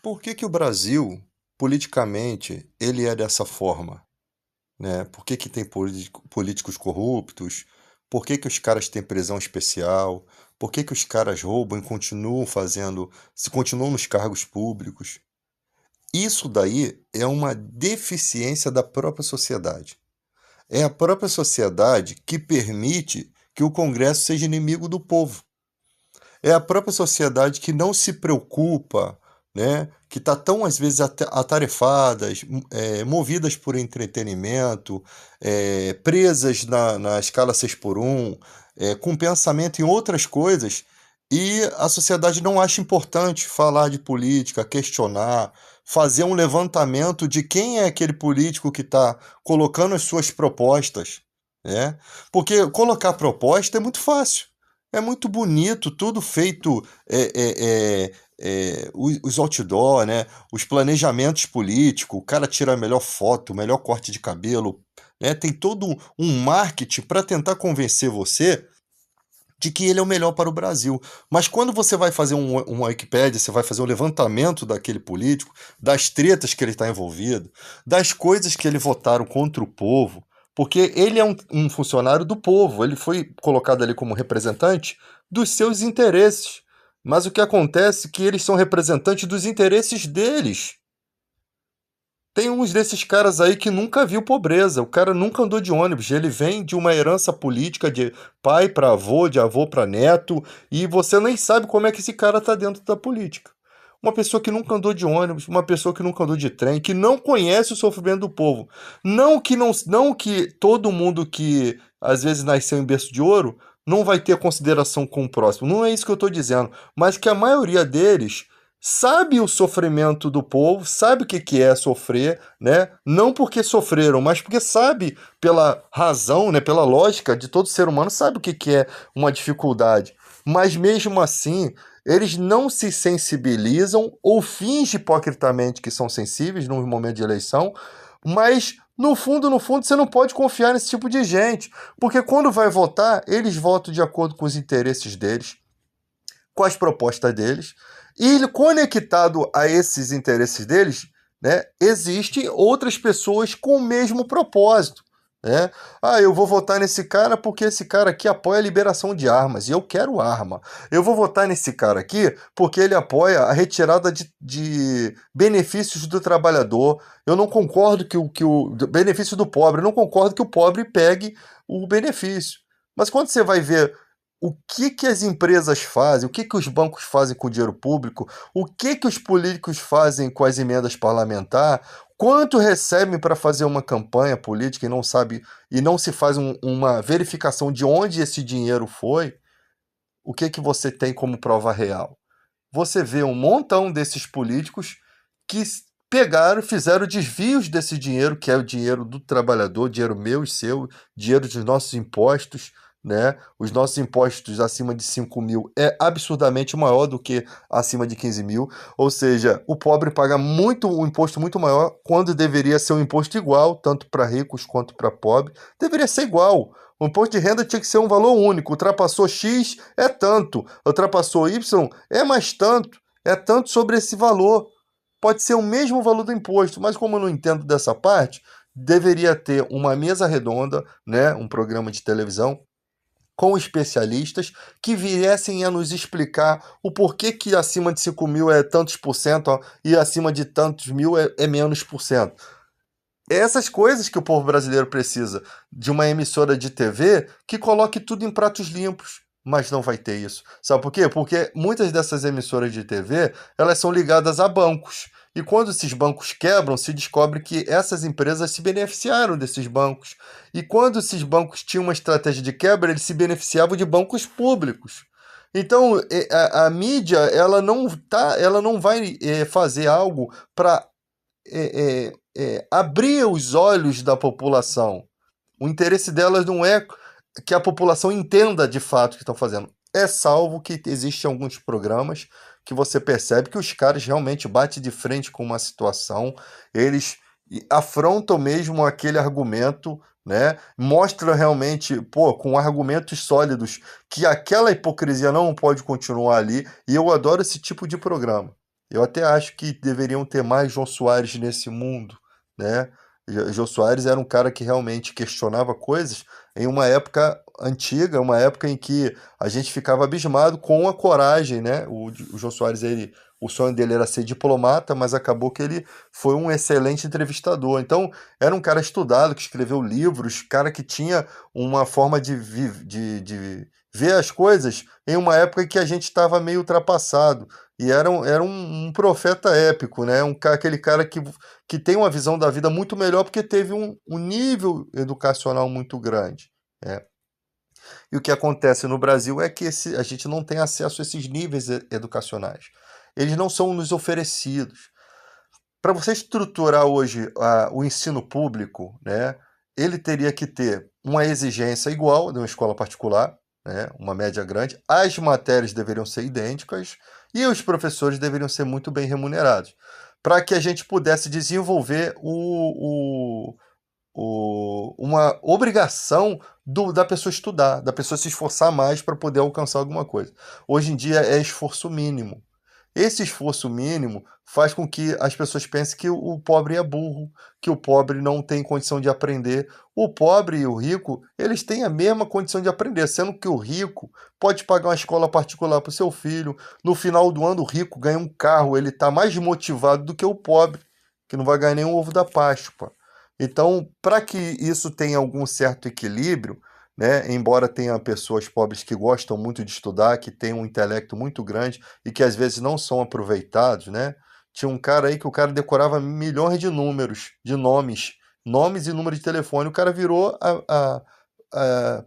Por que que o Brasil, politicamente, ele é dessa forma, né? Por que que tem políticos corruptos? Por que que os caras têm prisão especial? Por que que os caras roubam e continuam fazendo, se continuam nos cargos públicos? Isso daí é uma deficiência da própria sociedade. É a própria sociedade que permite que o Congresso seja inimigo do povo. É a própria sociedade que não se preocupa, né? Que está tão, às vezes, atarefadas, movidas por entretenimento, presas na escala 6 por 1, com pensamento em outras coisas, e a sociedade não acha importante falar de política, questionar, fazer um levantamento de quem é aquele político que está colocando as suas propostas, né? Porque colocar proposta é muito fácil. É muito bonito, tudo feito, os outdoor, né? Os planejamentos políticos, o cara tira a melhor foto, o melhor corte de cabelo, né? Tem todo um marketing para tentar convencer você de que ele é o melhor para o Brasil. Mas quando você vai fazer uma Wikipédia, você vai fazer um levantamento daquele político, das tretas que ele está envolvido, das coisas que ele votaram contra o povo, porque ele é um funcionário do povo, ele foi colocado ali como representante dos seus interesses. Mas o que acontece é que eles são representantes dos interesses deles. Tem uns desses caras aí que nunca viu pobreza. O cara nunca andou de ônibus. Ele vem de uma herança política de pai para avô, de avô para neto, e você nem sabe como é que esse cara tá dentro da política. Uma pessoa que nunca andou de ônibus, uma pessoa que nunca andou de trem, que não conhece o sofrimento do povo. Não que todo mundo que às vezes nasceu em berço de ouro não vai ter consideração com o próximo. Não é isso que eu estou dizendo, mas que a maioria deles sabe o sofrimento do povo, sabe o que que é sofrer, né? Não porque sofreram, mas porque sabe pela razão, né, pela lógica de todo ser humano, sabe o que que é uma dificuldade. Mas mesmo assim, eles não se sensibilizam ou fingem hipocritamente que são sensíveis no momento de eleição, mas no fundo, você não pode confiar nesse tipo de gente, porque quando vai votar, eles votam de acordo com os interesses deles, com as propostas deles, e conectado a esses interesses deles, né, existem outras pessoas com o mesmo propósito. Né? Ah, eu vou votar nesse cara porque esse cara aqui apoia a liberação de armas e eu quero arma. Eu vou votar nesse cara aqui porque ele apoia a retirada de benefícios do trabalhador. Eu não concordo que o benefício do pobre, eu não concordo que o pobre pegue o benefício. Mas quando você vai ver o que que as empresas fazem, o que que os bancos fazem com o dinheiro público, o que que os políticos fazem com as emendas parlamentares, quanto recebem para fazer uma campanha política e não sabe e não se faz uma verificação de onde esse dinheiro foi, o que que você tem como prova real? Você vê um montão desses políticos que pegaram, fizeram desvios desse dinheiro, que é o dinheiro do trabalhador, dinheiro meu e seu, dinheiro dos nossos impostos, né? Os nossos impostos acima de 5 mil é absurdamente maior do que acima de 15 mil, ou seja, o pobre paga muito um imposto muito maior quando deveria ser um imposto igual, tanto para ricos quanto para pobres, deveria ser igual. O imposto de renda tinha que ser um valor único. Ultrapassou X é tanto, ultrapassou Y é tanto sobre esse valor. Pode ser o mesmo valor do imposto, mas como eu não entendo dessa parte, deveria ter uma mesa redonda, né, um programa de televisão com especialistas que viessem a nos explicar o porquê que acima de 5 mil é tantos por cento, ó, e acima de tantos mil é menos por cento. É essas coisas que o povo brasileiro precisa, de uma emissora de TV que coloque tudo em pratos limpos. Mas não vai ter isso. Sabe por quê? Porque muitas dessas emissoras de TV, elas são ligadas a bancos. E quando esses bancos quebram, se descobre que essas empresas se beneficiaram desses bancos. E quando esses bancos tinham uma estratégia de quebra, eles se beneficiavam de bancos públicos. Então, a mídia, ela não vai fazer algo para abrir os olhos da população. O interesse delas não é que a população entenda de fato o que estão fazendo. É salvo que existem alguns programas que você percebe que os caras realmente batem de frente com uma situação, eles afrontam mesmo aquele argumento, né? Mostra realmente, pô, com argumentos sólidos que aquela hipocrisia não pode continuar ali, e eu adoro esse tipo de programa. Eu até acho que deveriam ter mais Jô Soares nesse mundo, né? Jô Soares era um cara que realmente questionava coisas em uma época antiga, uma época em que a gente ficava abismado com a coragem, né? O Jô Soares, o sonho dele era ser diplomata, mas acabou que ele foi um excelente entrevistador. Então, era um cara estudado, que escreveu livros, cara que tinha uma forma de ver as coisas em uma época em que a gente estava meio ultrapassado. E era um profeta épico, né? Aquele cara que tem uma visão da vida muito melhor porque teve um nível educacional muito grande, né? E o que acontece no Brasil é que a gente não tem acesso a esses níveis educacionais. Eles não são nos oferecidos. Para você estruturar hoje o ensino público, né, ele teria que ter uma exigência igual de uma escola particular, né, uma média grande, as matérias deveriam ser idênticas e os professores deveriam ser muito bem remunerados, para que a gente pudesse desenvolver uma obrigação da pessoa estudar, da pessoa se esforçar mais para poder alcançar alguma coisa. Hoje em dia é esforço mínimo. Esse esforço mínimo faz com que as pessoas pensem que o pobre é burro, que o pobre não tem condição de aprender. O pobre e o rico, eles têm a mesma condição de aprender, sendo que o rico pode pagar uma escola particular para o seu filho. No final do ano, o rico ganha um carro, ele está mais motivado do que o pobre, que não vai ganhar nem um ovo da Páscoa. Então, para que isso tenha algum certo equilíbrio, né, embora tenha pessoas pobres que gostam muito de estudar, que têm um intelecto muito grande e que às vezes não são aproveitados, né? Tinha um cara aí que o cara decorava milhões de números, de nomes e número de telefone. O cara virou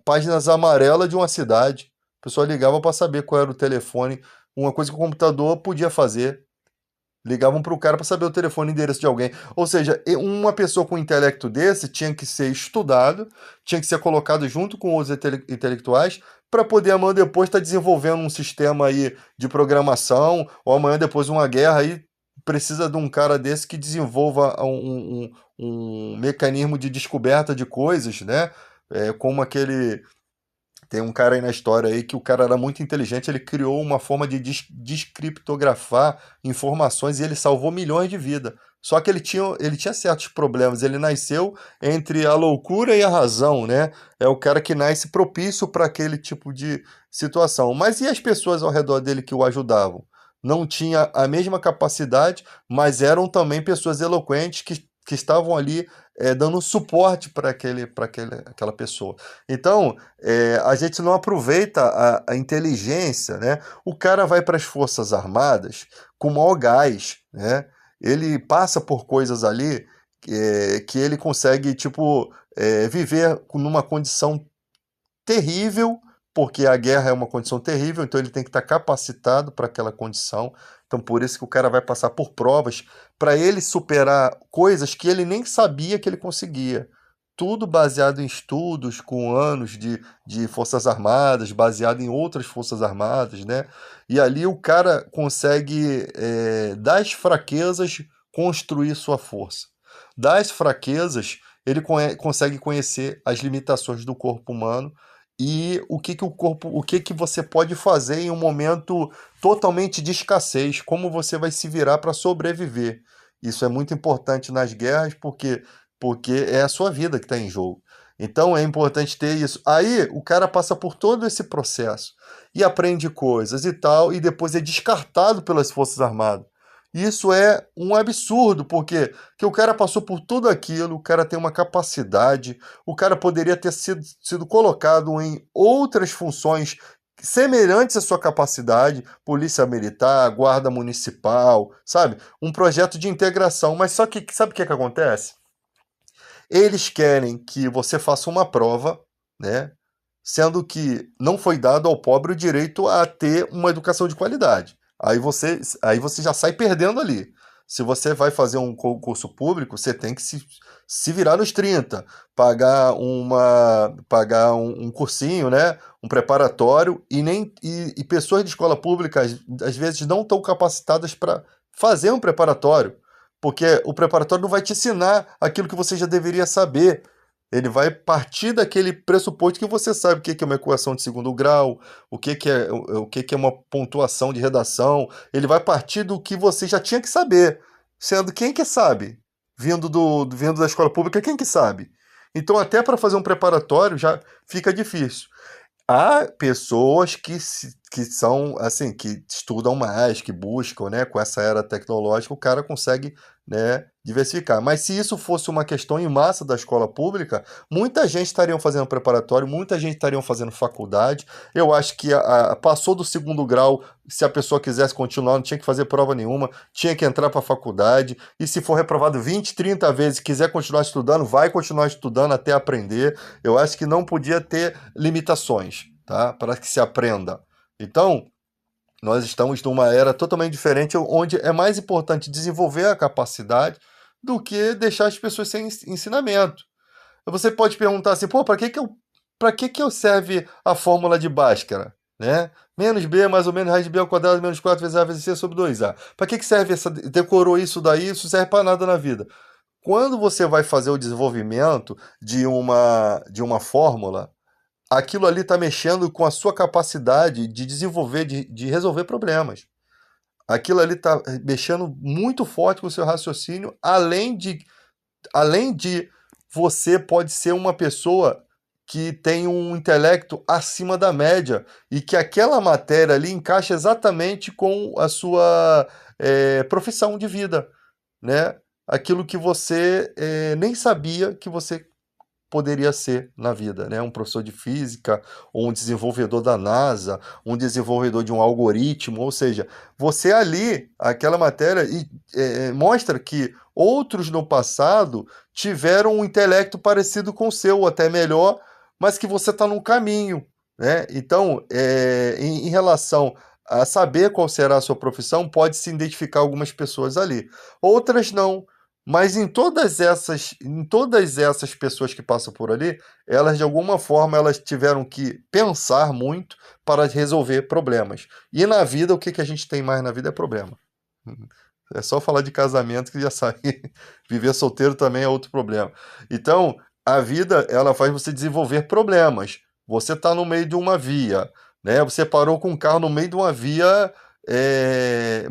páginas amarelas de uma cidade. O pessoal ligava para saber qual era o telefone, uma coisa que o computador podia fazer. Ligavam para o cara para saber o telefone e endereço de alguém. Ou seja, uma pessoa com um intelecto desse tinha que ser estudado, tinha que ser colocado junto com outros intelectuais para poder amanhã depois estar desenvolvendo um sistema aí de programação, ou amanhã depois uma guerra aí precisa de um cara desse que desenvolva um mecanismo de descoberta de coisas, né? Como aquele tem um cara aí na história aí que o cara era muito inteligente, ele criou uma forma de descriptografar informações e ele salvou milhões de vidas. Só que ele tinha certos problemas, ele nasceu entre a loucura e a razão, né? É o cara que nasce propício para aquele tipo de situação. Mas e as pessoas ao redor dele que o ajudavam? Não tinha a mesma capacidade, mas eram também pessoas eloquentes que estavam ali dando suporte aquela pessoa. Então, a gente não aproveita a inteligência, né? O cara vai para as Forças Armadas com maior gás, né? Ele passa por coisas ali que ele consegue, tipo, viver numa condição terrível, porque a guerra é uma condição terrível, então ele tem que estar capacitado para aquela condição. Então, por isso que o cara vai passar por provas para ele superar coisas que ele nem sabia que ele conseguia. Tudo baseado em estudos, com anos de Forças Armadas, baseado em outras Forças Armadas, né? E ali o cara consegue, das fraquezas, construir sua força. Das fraquezas, ele consegue conhecer as limitações do corpo humano e o que que você pode fazer em um momento totalmente de escassez, como você vai se virar para sobreviver. Isso é muito importante nas guerras porque é a sua vida que está em jogo. Então é importante ter isso. Aí o cara passa por todo esse processo e aprende coisas e tal, e depois é descartado pelas Forças Armadas. Isso é um absurdo, porque o cara passou por tudo aquilo, o cara tem uma capacidade, o cara poderia ter sido colocado em outras funções semelhantes à sua capacidade, polícia militar, guarda municipal, sabe? Um projeto de integração. Mas só que sabe o que acontece? Eles querem que você faça uma prova, né? Sendo que não foi dado ao pobre o direito a ter uma educação de qualidade. Aí você já sai perdendo ali. Se você vai fazer um concurso público, você tem que se virar nos 30, pagar um cursinho, né? Um preparatório, e pessoas de escola pública às vezes não estão capacitadas para fazer um preparatório, porque o preparatório não vai te ensinar aquilo que você já deveria saber. Ele vai partir daquele pressuposto que você sabe o que que é uma equação de segundo grau, o que que é uma pontuação de redação. Ele vai partir do que você já tinha que saber. Sendo quem que sabe? Vindo da escola pública, quem que sabe? Então, até para fazer um preparatório já fica difícil. Há pessoas que são, assim, que estudam mais, que buscam, né, com essa era tecnológica, o cara consegue, né, diversificar. Mas se isso fosse uma questão em massa da escola pública, muita gente estaria fazendo preparatório, muita gente estaria fazendo faculdade. Eu acho que passou do segundo grau, se a pessoa quisesse continuar, não tinha que fazer prova nenhuma, tinha que entrar para a faculdade. E se for reprovado 20, 30 vezes, quiser continuar estudando, vai continuar estudando até aprender. Eu acho que não podia ter limitações, tá? Para que se aprenda. Então, nós estamos numa era totalmente diferente, onde é mais importante desenvolver a capacidade do que deixar as pessoas sem ensinamento. Você pode perguntar assim, pô, para que eu serve a fórmula de Bhaskara, né? Menos b mais ou menos raiz de b ao quadrado menos 4 vezes a vezes c sobre 2a. Para que serve essa? Decorou isso daí? Isso serve para nada na vida. Quando você vai fazer o desenvolvimento de uma fórmula, aquilo ali está mexendo com a sua capacidade de desenvolver, de resolver problemas. Aquilo ali está mexendo muito forte com o seu raciocínio, além de você pode ser uma pessoa que tem um intelecto acima da média e que aquela matéria ali encaixa exatamente com a sua profissão de vida, né? Aquilo que você nem sabia que você poderia ser na vida, né? Um professor de física, ou um desenvolvedor da NASA, um desenvolvedor de um algoritmo, ou seja, você ali, aquela matéria, mostra que outros no passado tiveram um intelecto parecido com o seu, ou até melhor, mas que você está num caminho, né? Então, em relação a saber qual será a sua profissão, pode se identificar algumas pessoas ali. Outras não. Mas em todas essas pessoas que passam por ali, elas de alguma forma elas tiveram que pensar muito para resolver problemas. E na vida, o que que a gente tem mais na vida é problema. É só falar de casamento que já sabe. Viver solteiro também é outro problema. Então, a vida, ela faz você desenvolver problemas. Você está no meio de uma via, né? Você parou com o carro no meio de uma via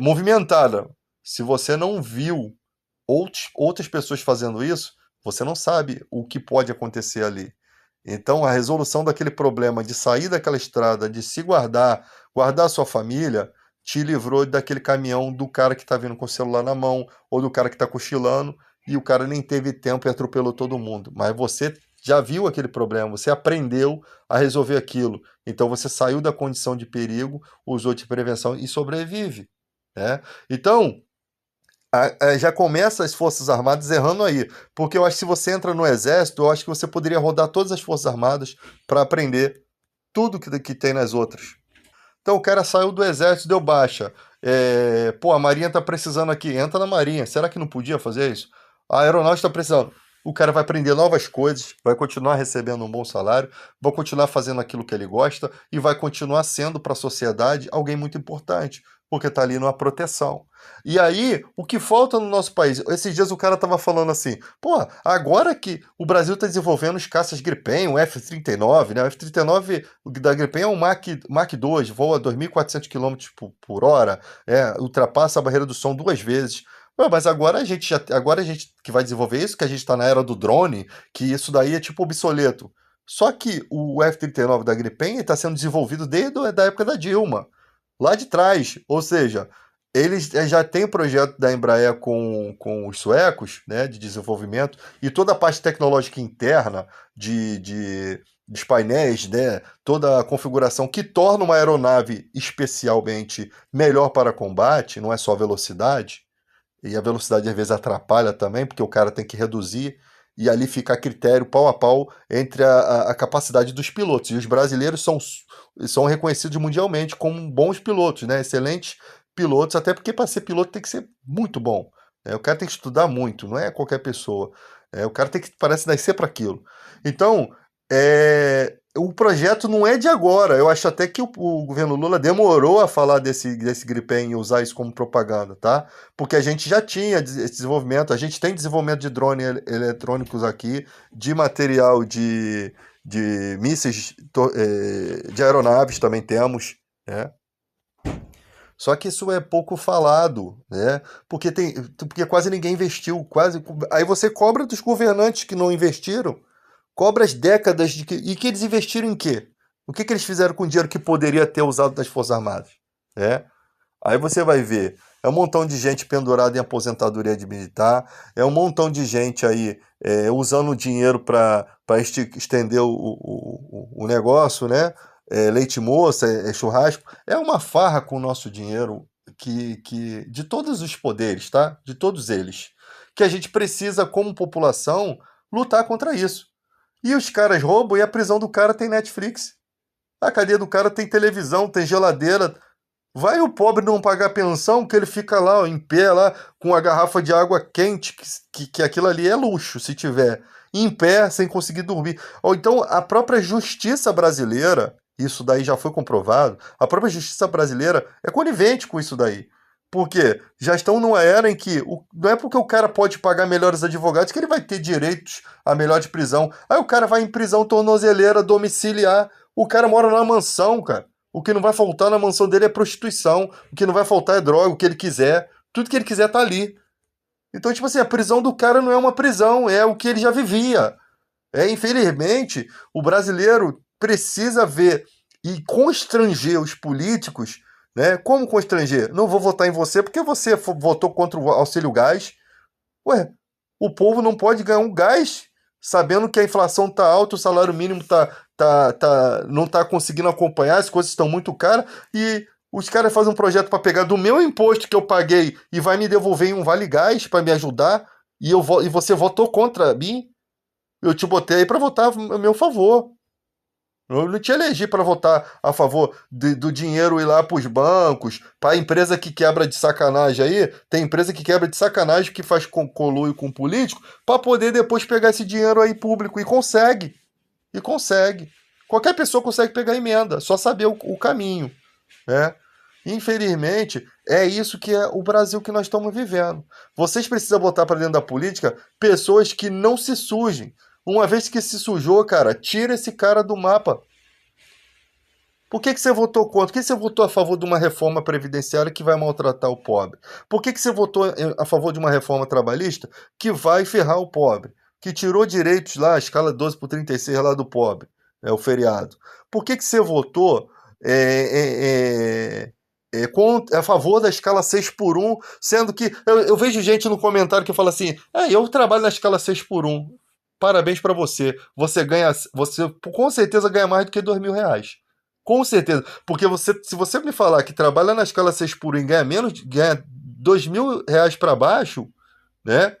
movimentada. Se você não viu outras pessoas fazendo isso, você não sabe o que pode acontecer ali. Então, a resolução daquele problema de sair daquela estrada, de se guardar a sua família, te livrou daquele caminhão do cara que está vindo com o celular na mão, ou do cara que está cochilando, e o cara nem teve tempo e atropelou todo mundo. Mas você já viu aquele problema, você aprendeu a resolver aquilo. Então, você saiu da condição de perigo, usou de prevenção e sobrevive, né? Então, já começa as Forças Armadas errando aí. Porque eu acho que se você entra no Exército, eu acho que você poderia rodar todas as Forças Armadas para aprender tudo que tem nas outras. Então o cara saiu do Exército, deu baixa. Pô, a Marinha tá precisando aqui, entra na Marinha. Será que não podia fazer isso? A Aeronáutica tá precisando. O cara vai aprender novas coisas, vai continuar recebendo um bom salário, vai continuar fazendo aquilo que ele gosta e vai continuar sendo para a sociedade alguém muito importante, porque tá ali numa proteção. E aí, o que falta no nosso país? Esses dias o cara tava falando assim, pô, agora que o Brasil tá desenvolvendo os caças Gripen, o F-39, né? O F-39 da Gripen é um Mach 2, voa 2.400 km por hora, ultrapassa a barreira do som 2 vezes. Ué, mas agora a gente que vai desenvolver isso, que a gente está na era do drone, que isso daí é tipo obsoleto. Só que o F-39 da Gripen está sendo desenvolvido desde a época da Dilma, lá de trás. Ou seja, eles já têm o projeto da Embraer com os suecos, né, de desenvolvimento, e toda a parte tecnológica interna dos painéis, né, toda a configuração que torna uma aeronave especialmente melhor para combate, não é só velocidade. E a velocidade às vezes atrapalha também, porque o cara tem que reduzir, e ali fica a critério pau a pau entre a capacidade dos pilotos. E os brasileiros são reconhecidos mundialmente como bons pilotos, né? Excelentes pilotos, até porque para ser piloto tem que ser muito bom, né? O cara tem que estudar muito, não é qualquer pessoa. O cara tem que, parece, nascer para aquilo. Então, o projeto não é de agora. Eu acho até que o governo Lula demorou a falar desse Gripen e usar isso como propaganda, tá? Porque a gente já tinha esse desenvolvimento, a gente tem desenvolvimento de drone eletrônicos aqui, de material de mísseis, de aeronaves também temos, né? Só que isso é pouco falado, né? Porque quase ninguém investiu, quase. Aí você cobra dos governantes que não investiram, cobra as décadas e que eles investiram em quê? O que eles fizeram com o dinheiro que poderia ter usado das Forças Armadas, né? Aí você vai ver, é um montão de gente pendurada em aposentadoria de militar, é um montão de gente aí usando o dinheiro para estender o negócio, né? Leite moça, churrasco. É uma farra com o nosso dinheiro de todos os poderes, tá? De todos eles. Que a gente precisa, como população, lutar contra isso. E os caras roubam e a prisão do cara tem Netflix. A cadeia do cara tem televisão, tem geladeira. Vai o pobre não pagar pensão, que ele fica lá, ó, em pé, lá, com a garrafa de água quente, que aquilo ali é luxo, se tiver. Em pé, sem conseguir dormir. Ou então, a própria justiça brasileira, isso daí já foi comprovado, a própria justiça brasileira é conivente com isso daí. Por quê? Já estão numa era em que não é porque o cara pode pagar melhores advogados que ele vai ter direitos a melhor de prisão. Aí o cara vai em prisão tornozeleira domiciliar. O cara mora numa mansão, cara. O que não vai faltar na mansão dele é prostituição. O que não vai faltar é droga, o que ele quiser. Tudo que ele quiser tá ali. Então, tipo assim, a prisão do cara não é uma prisão, é o que ele já vivia. Infelizmente, o brasileiro precisa ver e constranger os políticos, né? Como constranger? Não vou votar em você porque você votou contra o auxílio gás. Ué, o povo não pode ganhar um gás sabendo que a inflação tá alta, o salário mínimo não tá conseguindo acompanhar, as coisas estão muito caras e os caras fazem um projeto para pegar do meu imposto que eu paguei e vai me devolver em um vale gás para me ajudar e você votou contra mim. Eu te botei aí para votar a meu favor. Eu não te elegi para votar a favor do dinheiro ir lá para os bancos, para a empresa que quebra de sacanagem aí. Tem empresa que quebra de sacanagem que faz conluio com político para poder depois pegar esse dinheiro aí público. E consegue. E consegue. Qualquer pessoa consegue pegar emenda, só saber o caminho, né? Infelizmente, é isso que é o Brasil que nós estamos vivendo. Vocês precisam botar para dentro da política pessoas que não se sujem. Uma vez que se sujou, cara, tira esse cara do mapa. Por que você votou contra? Por que você votou a favor de uma reforma previdenciária que vai maltratar o pobre? Por que você votou a favor de uma reforma trabalhista que vai ferrar o pobre? Que tirou direitos lá, a escala 12 por 36 lá do pobre, o feriado. Por que você votou a favor da escala 6 por 1, sendo que eu vejo gente no comentário que fala assim, eu trabalho na escala 6 por 1. Parabéns para você. Você com certeza ganha mais do que R$ 2.000. Com certeza. Porque se você me falar que trabalha na escala 6 por 1 e ganha menos, ganha R$ 2.000 para baixo, né?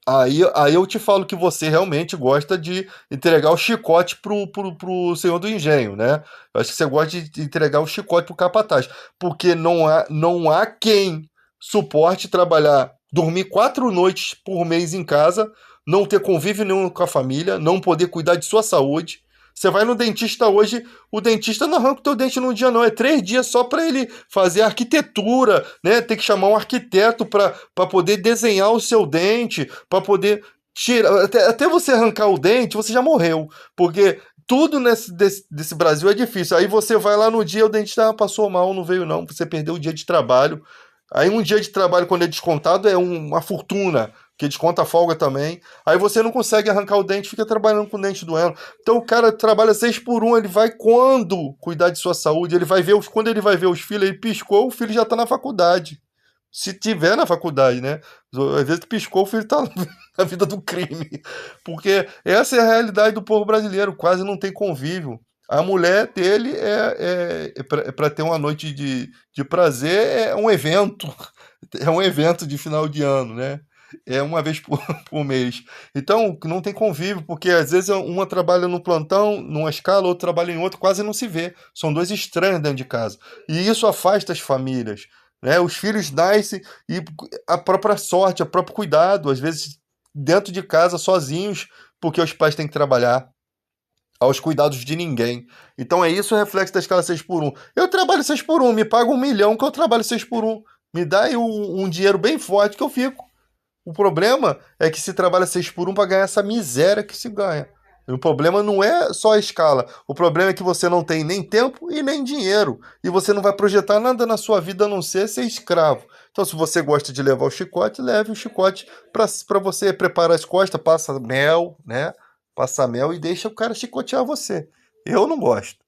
Aí eu te falo que você realmente gosta de entregar o chicote pro senhor do engenho, né? Eu acho que você gosta de entregar o chicote pro capataz. Porque não há quem suporte trabalhar, dormir 4 noites por mês em casa, não ter convívio nenhum com a família, não poder cuidar de sua saúde. Você vai no dentista hoje, o dentista não arranca o teu dente num dia, não. É 3 dias só para ele fazer arquitetura, né? Tem que chamar um arquiteto para poder desenhar o seu dente, para poder tirar. Até você arrancar o dente, você já morreu. Porque tudo desse Brasil é difícil. Aí você vai lá no dia, o dentista passou mal, não veio não, você perdeu o dia de trabalho. Aí um dia de trabalho, quando é descontado, é uma fortuna, que desconta a folga também. Aí você não consegue arrancar o dente, fica trabalhando com o dente doendo. Então o cara trabalha 6 por 1, ele vai quando cuidar de sua saúde, ele vai ver quando ele vai ver os filhos, ele piscou, o filho já tá na faculdade. Se tiver na faculdade, né? Às vezes piscou, o filho tá na vida do crime. Porque essa é a realidade do povo brasileiro, quase não tem convívio. A mulher dele para ter uma noite de prazer, é um evento. É um evento de final de ano, né? É uma vez por mês. Então, não tem convívio, porque às vezes uma trabalha no plantão, numa escala, outra trabalha em outra, quase não se vê. São dois estranhos dentro de casa. E isso afasta as famílias, né? Os filhos nascem e a própria sorte, o próprio cuidado, às vezes dentro de casa, sozinhos, porque os pais têm que trabalhar. aos cuidados de ninguém. Então é isso o reflexo da escala 6x1. Eu trabalho 6x1, me paga 1 milhão que eu trabalho 6x1. Me dá aí um dinheiro bem forte que eu fico. O problema é que se trabalha 6x1 para ganhar essa miséria que se ganha. E o problema não é só a escala. O problema é que você não tem nem tempo e nem dinheiro. E você não vai projetar nada na sua vida a não ser escravo. Então, se você gosta de levar o chicote, leve o chicote para você preparar as costas, passa mel, né? Passa mel e deixa o cara chicotear você. Eu não gosto.